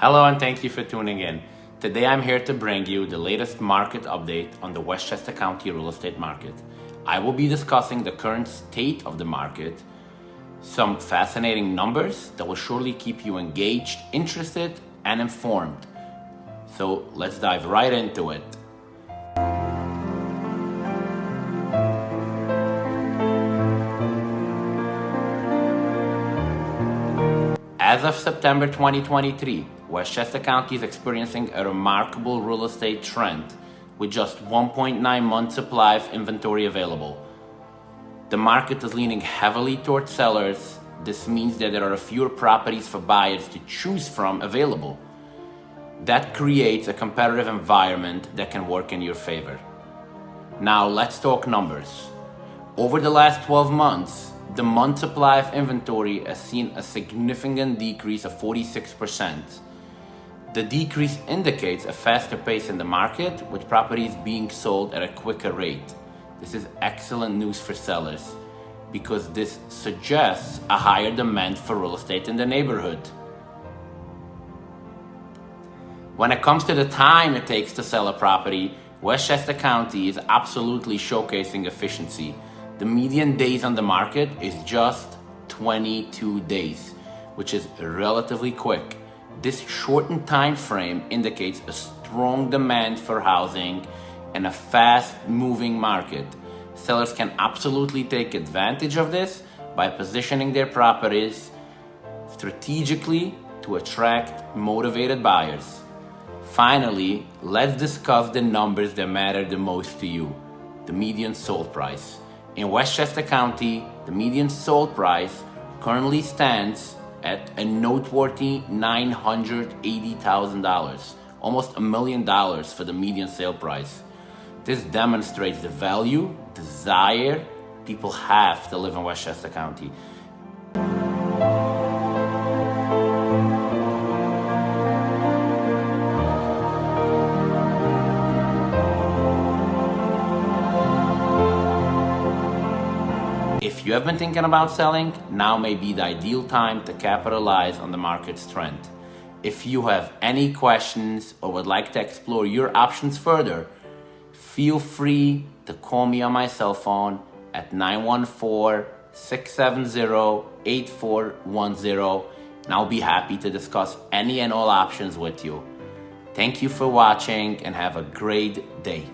Hello and thank you for tuning in. Today I'm here to bring you the latest market update on the Westchester County real estate market. I will be discussing the current state of the market, some fascinating numbers that will surely keep you engaged, interested, and informed. So let's dive right into it. As of September 2023, Westchester County is experiencing a remarkable real estate trend with just 1.9 months supply of inventory available. The market is leaning heavily towards sellers. This means that there are fewer properties for buyers to choose from available. That creates a competitive environment that can work in your favor. Now let's talk numbers. Over the last 12 months, the month supply of inventory has seen a significant decrease of 46%. The decrease indicates a faster pace in the market, with properties being sold at a quicker rate. This is excellent news for sellers because this suggests a higher demand for real estate in the neighborhood. When it comes to the time it takes to sell a property, Westchester County is absolutely showcasing efficiency. The median days on the market is just 22 days, which is relatively quick. This shortened time frame indicates a strong demand for housing and a fast-moving market. Sellers can absolutely take advantage of this by positioning their properties strategically to attract motivated buyers. Finally, let's discuss the numbers that matter the most to you: the median sold price. In Westchester County, the median sold price currently stands at a noteworthy $980,000, almost $1 million for the median sale price. This demonstrates the value, desire people have to live in Westchester County. If you have been thinking about selling, now may be the ideal time to capitalize on the market's trend. If you have any questions or would like to explore your options further, feel free to call me on my cell phone at 914-670-8410, and I'll be happy to discuss any and all options with you. Thank you for watching and have a great day.